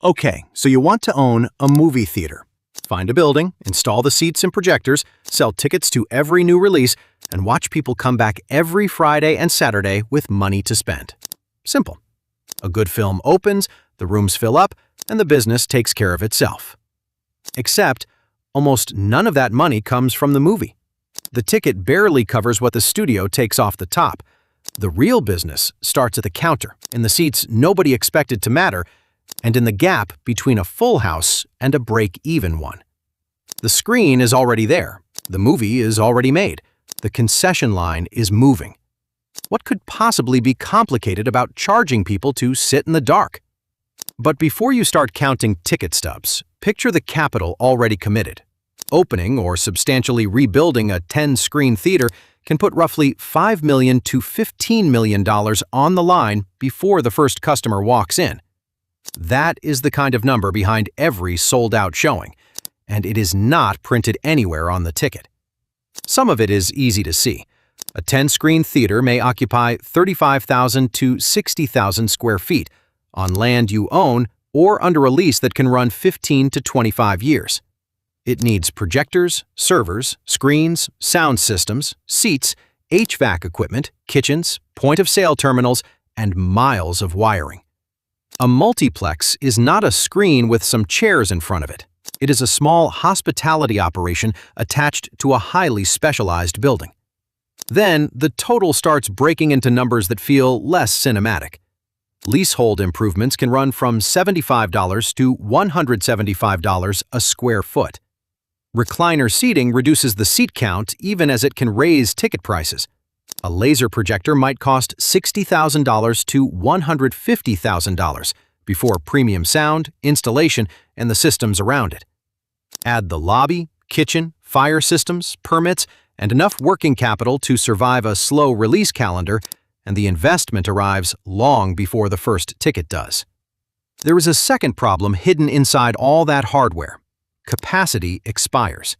Okay, so you want to own a movie theater. Find a building, install the seats and projectors, sell tickets to every new release, and watch people come back every Friday and Saturday with money to spend. Simple. A good film opens, the rooms fill up, and the business takes care of itself. Except, almost none of that money comes from the movie. The ticket barely covers what the studio takes off the top. The real business starts at the counter, in the seats nobody expected to matter, and in the gap between a full house and a break-even one. The screen is already there. The movie is already made. The concession line is moving. What could possibly be complicated about charging people to sit in the dark? But before you start counting ticket stubs, picture the capital already committed. Opening or substantially rebuilding a 10-screen theater can put roughly $5 million to $15 million on the line before the first customer walks in. That is the kind of number behind every sold-out showing, and it is not printed anywhere on the ticket. Some of it is easy to see. A 10-screen theater may occupy 35,000 to 60,000 square feet on land you own or under a lease that can run 15 to 25 years. It needs projectors, servers, screens, sound systems, seats, HVAC equipment, kitchens, point-of-sale terminals, and miles of wiring. A multiplex is not a screen with some chairs in front of it. It is a small hospitality operation attached to a highly specialized building. Then, the total starts breaking into numbers that feel less cinematic. Leasehold improvements can run from $75 to $175 a square foot. Recliner seating reduces the seat count even as it can raise ticket prices. A laser projector might cost $60,000 to $150,000 before premium sound, installation, and the systems around it. Add the lobby, kitchen, fire systems, permits, and enough working capital to survive a slow release calendar, and the investment arrives long before the first ticket does. There is a second problem hidden inside all that hardware. Capacity expires.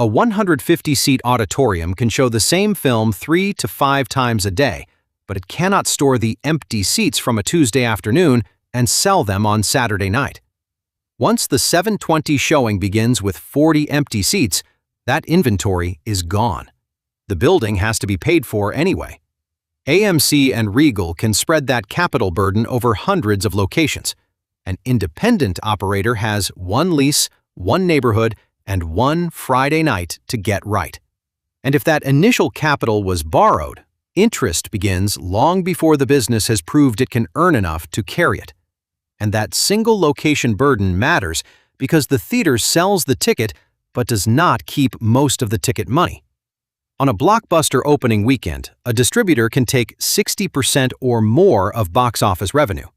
A 150-seat auditorium can show the same film 3 to 5 times a day, but it cannot store the empty seats from a Tuesday afternoon and sell them on Saturday night. Once the 7:20 showing begins with 40 empty seats, that inventory is gone. The building has to be paid for anyway. AMC and Regal can spread that capital burden over hundreds of locations. An independent operator has one lease, one neighborhood, and one Friday night to get right. And if that initial capital was borrowed, interest begins long before the business has proved it can earn enough to carry it. And that single location burden matters because the theater sells the ticket but does not keep most of the ticket money. On a blockbuster opening weekend, a distributor can take 60% or more of box office revenue.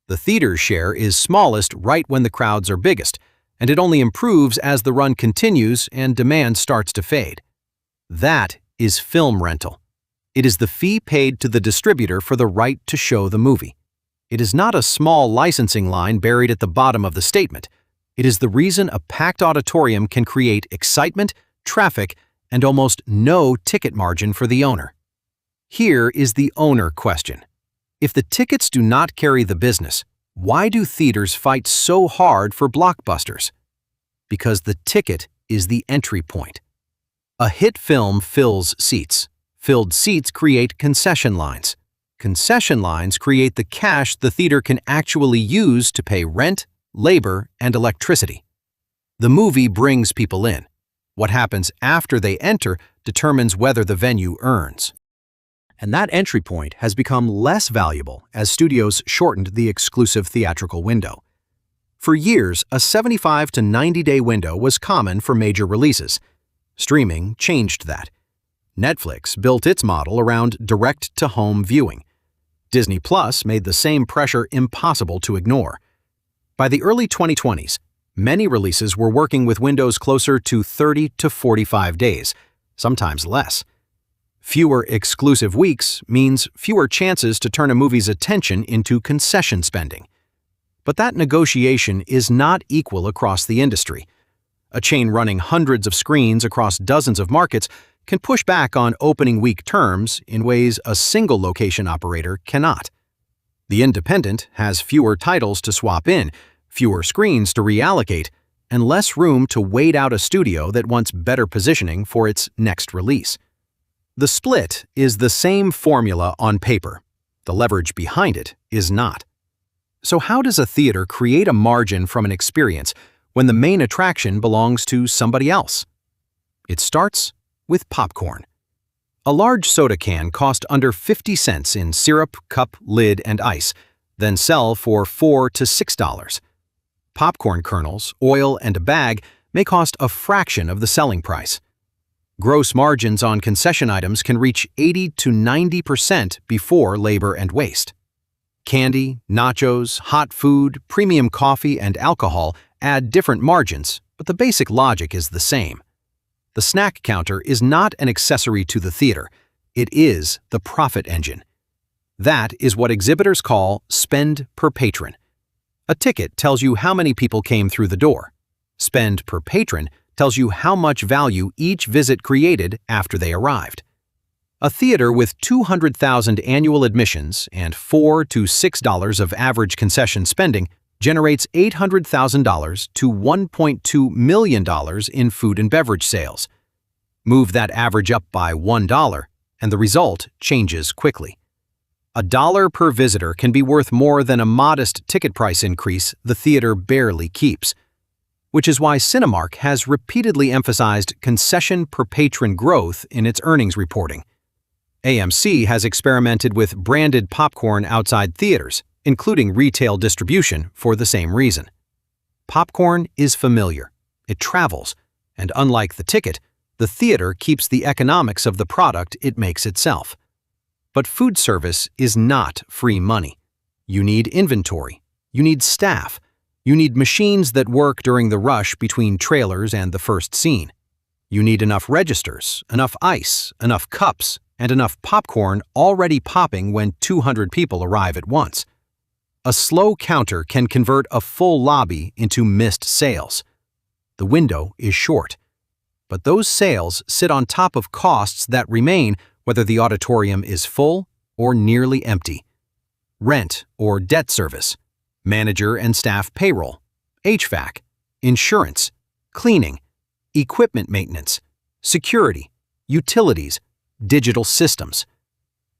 The theater's share is smallest right when the crowds are biggest, and it only improves as the run continues and demand starts to fade. That is film rental. It is the fee paid to the distributor for the right to show the movie. It is not a small licensing line buried at the bottom of the statement. It is the reason a packed auditorium can create excitement, traffic, and almost no ticket margin for the owner. Here is the owner question. If the tickets do not carry the business, why do theaters fight so hard for blockbusters? Because the ticket is the entry point. A hit film fills seats. Filled seats create concession lines. Concession lines create the cash the theater can actually use to pay rent, labor, and electricity. The movie brings people in. What happens after they enter determines whether the venue earns. And that entry point has become less valuable as studios shortened the exclusive theatrical window. For years, a 75 to 90-day window was common for major releases. Streaming changed that. Netflix built its model around direct-to-home viewing. Disney Plus made the same pressure impossible to ignore. By the early 2020s, many releases were working with windows closer to 30 to 45 days, sometimes less. Fewer exclusive weeks means fewer chances to turn a movie's attention into concession spending. But that negotiation is not equal across the industry. A chain running hundreds of screens across dozens of markets can push back on opening week terms in ways a single location operator cannot. The independent has fewer titles to swap in, fewer screens to reallocate, and less room to wait out a studio that wants better positioning for its next release. The split is the same formula on paper. The leverage behind it is not. So how does a theater create a margin from an experience when the main attraction belongs to somebody else? It starts with popcorn. A large soda can costs under 50 cents in syrup, cup, lid, and ice, then sell for $4 to $6. Popcorn kernels, oil, and a bag may cost a fraction of the selling price. Gross margins on concession items can reach 80 to 90% before labor and waste. Candy, nachos, hot food, premium coffee, and alcohol add different margins, but the basic logic is the same. The snack counter is not an accessory to the theater. It is the profit engine. That is what exhibitors call spend per patron. A ticket tells you how many people came through the door. Spend per patron tells you how much value each visit created after they arrived. A theater with 200,000 annual admissions and $4 to $6 of average concession spending generates $800,000 to $1.2 million in food and beverage sales. Move that average up by $1, and the result changes quickly. $1 per visitor can be worth more than a modest ticket price increase the theater barely keeps, which is why Cinemark has repeatedly emphasized concession per patron growth in its earnings reporting. AMC has experimented with branded popcorn outside theaters, including retail distribution, for the same reason. Popcorn is familiar, it travels, and unlike the ticket, the theater keeps the economics of the product it makes itself. But food service is not free money. You need inventory, you need staff, you need machines that work during the rush between trailers and the first scene. You need enough registers, enough ice, enough cups, and enough popcorn already popping when 200 people arrive at once. A slow counter can convert a full lobby into missed sales. The window is short. But those sales sit on top of costs that remain whether the auditorium is full or nearly empty. Rent or debt service, manager and staff payroll, HVAC, insurance, cleaning, equipment maintenance, security, utilities, digital systems.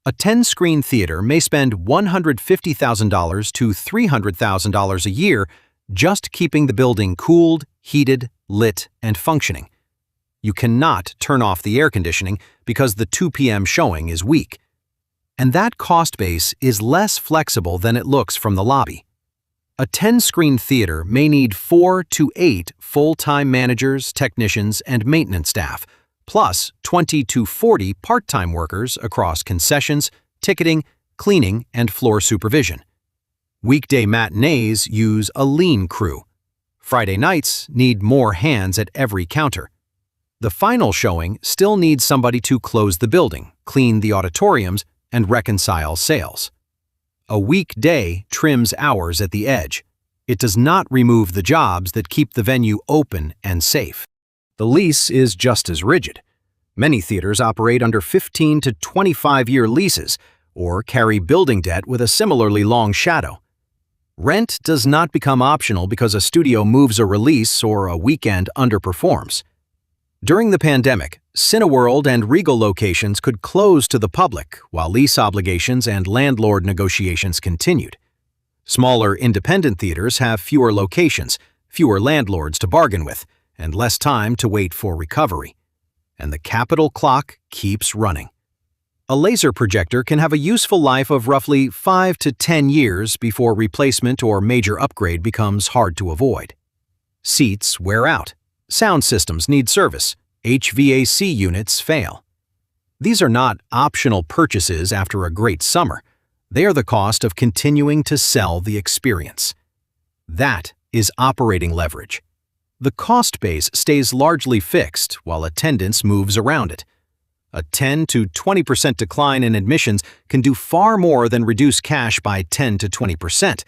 A 10-screen theater may spend $150,000 to $300,000 a year just keeping the building cooled, heated, lit, and functioning. You cannot turn off the air conditioning because the 2 p.m. showing is weak. And that cost base is less flexible than it looks from the lobby. A 10-screen theater may need 4 to 8 full-time managers, technicians, and maintenance staff, plus 20 to 40 part-time workers across concessions, ticketing, cleaning, and floor supervision. Weekday matinees use a lean crew. Friday nights need more hands at every counter. The final showing still needs somebody to close the building, clean the auditoriums, and reconcile sales. A weekday trims hours at the edge. It does not remove the jobs that keep the venue open and safe. The lease is just as rigid. Many theaters operate under 15 to 25-year leases or carry building debt with a similarly long shadow. Rent does not become optional because a studio moves a release or a weekend underperforms. During the pandemic, Cineworld and Regal locations could close to the public while lease obligations and landlord negotiations continued. Smaller independent theaters have fewer locations, fewer landlords to bargain with, and less time to wait for recovery. And the capital clock keeps running. A laser projector can have a useful life of roughly 5 to 10 years before replacement or major upgrade becomes hard to avoid. Seats wear out. Sound systems need service. HVAC units fail. These are not optional purchases after a great summer. They are the cost of continuing to sell the experience. That is operating leverage. The cost base stays largely fixed while attendance moves around it. A 10 to 20% decline in admissions can do far more than reduce cash by 10 to 20%,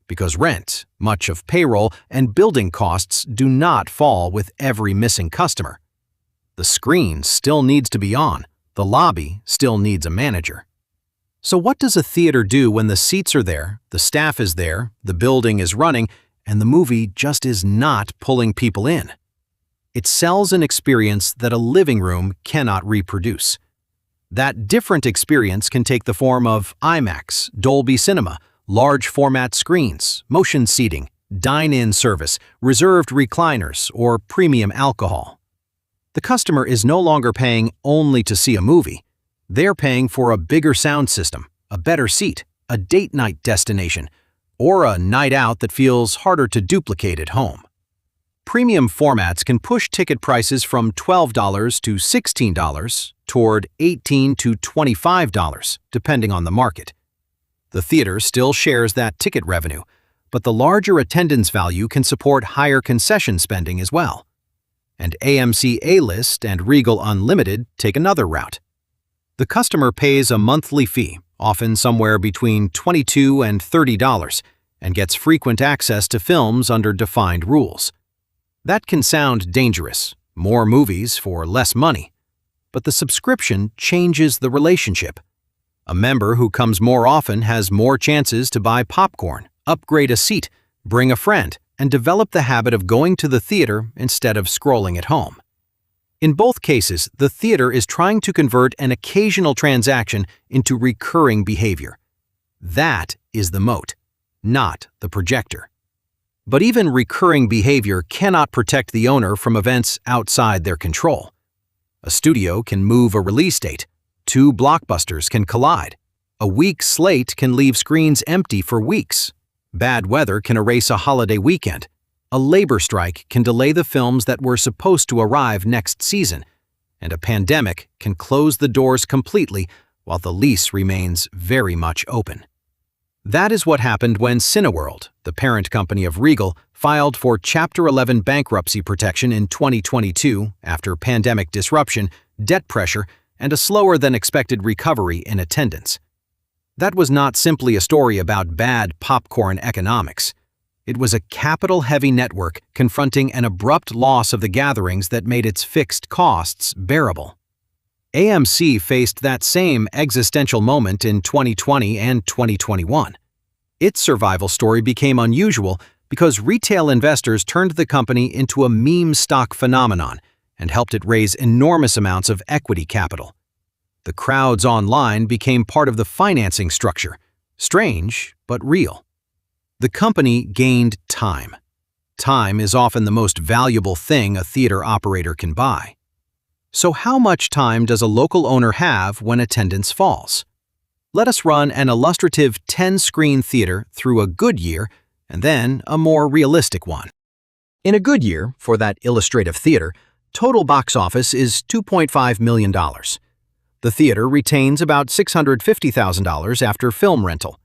because rent, much of payroll, and building costs do not fall with every missing customer. The screen still needs to be on. The lobby still needs a manager. So what does a theater do when the seats are there, the staff is there, the building is running, and the movie just is not pulling people in. It sells an experience that a living room cannot reproduce. That different experience can take the form of IMAX, Dolby Cinema, large format screens, motion seating, dine-in service, reserved recliners, or premium alcohol. The customer is no longer paying only to see a movie. They're paying for a bigger sound system, a better seat, a date night destination, or a night out that feels harder to duplicate at home. Premium formats can push ticket prices from $12 to $16 toward $18 to $25, depending on the market. The theater still shares that ticket revenue, but the larger attendance value can support higher concession spending as well. And AMC A-List and Regal Unlimited take another route. The customer pays a monthly fee, often somewhere between $22 and $30, and gets frequent access to films under defined rules. That can sound dangerous, more movies for less money. But the subscription changes the relationship. A member who comes more often has more chances to buy popcorn, upgrade a seat, bring a friend, and develop the habit of going to the theater instead of scrolling at home. In both cases, the theater is trying to convert an occasional transaction into recurring behavior. That is the moat, not the projector. But even recurring behavior cannot protect the owner from events outside their control. A studio can move a release date. Two blockbusters can collide. A weak slate can leave screens empty for weeks. Bad weather can erase a holiday weekend. A labor strike can delay the films that were supposed to arrive next season. And a pandemic can close the doors completely while the lease remains very much open. That is what happened when Cineworld, the parent company of Regal, filed for Chapter 11 bankruptcy protection in 2022 after pandemic disruption, debt pressure, and a slower-than-expected recovery in attendance. That was not simply a story about bad popcorn economics. It was a capital-heavy network confronting an abrupt loss of the gatherings that made its fixed costs bearable. AMC faced that same existential moment in 2020 and 2021. Its survival story became unusual because retail investors turned the company into a meme stock phenomenon and helped it raise enormous amounts of equity capital. The crowds online became part of the financing structure. Strange, but real. The company gained time. Time is often the most valuable thing a theater operator can buy. So how much time does a local owner have when attendance falls? Let us run an illustrative 10-screen theater through a good year and then a more realistic one. In a good year, for that illustrative theater, total box office is $2.5 million. The theater retains about $650,000 after film rental.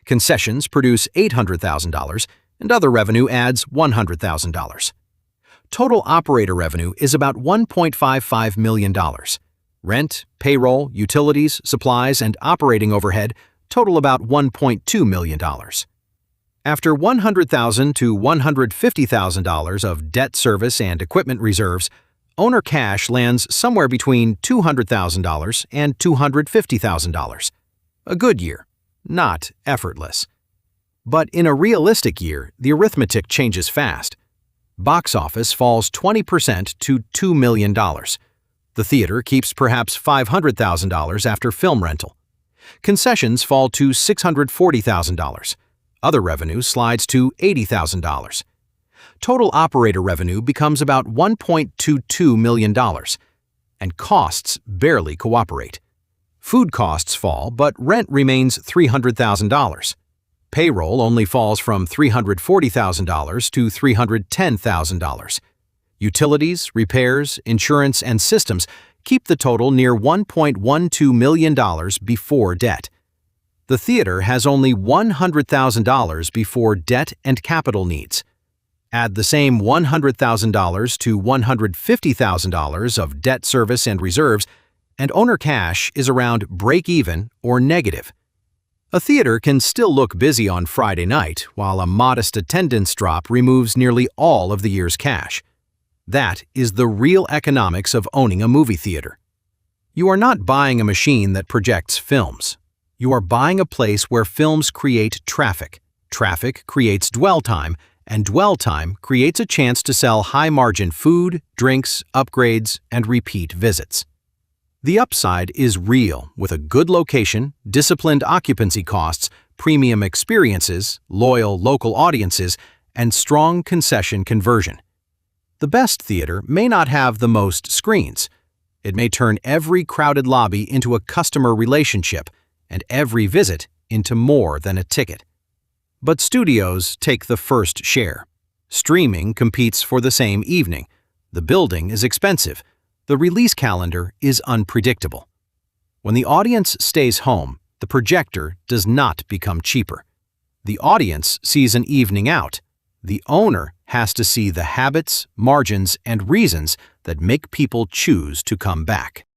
Concessions produce $800,000, and other revenue adds $100,000. Total operator revenue is about $1.55 million. Rent, payroll, utilities, supplies, and operating overhead total about $1.2 million. After $100,000 to $150,000 of debt service and equipment reserves, owner cash lands somewhere between $200,000 and $250,000. A good year, not effortless. But in a realistic year, the arithmetic changes fast. Box office falls 20% to $2 million. The theater keeps perhaps $500,000 after film rental. Concessions fall to $640,000. Other revenue slides to $80,000. Total operator revenue becomes about $1.22 million, and costs barely cooperate. Food costs fall, but rent remains $300,000. Payroll only falls from $340,000 to $310,000. Utilities, repairs, insurance, and systems keep the total near $1.12 million before debt. The theater has only $100,000 before debt and capital needs. Add the same $100,000 to $150,000 of debt service and reserves, and owner cash is around break-even or negative. A theater can still look busy on Friday night, while a modest attendance drop removes nearly all of the year's cash. That is the real economics of owning a movie theater. You are not buying a machine that projects films. You are buying a place where films create traffic. Traffic creates dwell time, and dwell time creates a chance to sell high-margin food, drinks, upgrades, and repeat visits. The upside is real with a good location, disciplined occupancy costs, premium experiences, loyal local audiences, and strong concession conversion. The best theater may not have the most screens. It may turn every crowded lobby into a customer relationship and every visit into more than a ticket. But studios take the first share. Streaming competes for the same evening. The building is expensive. The release calendar is unpredictable. When the audience stays home, the projector does not become cheaper. The audience sees an evening out. The owner has to see the habits, margins, and reasons that make people choose to come back.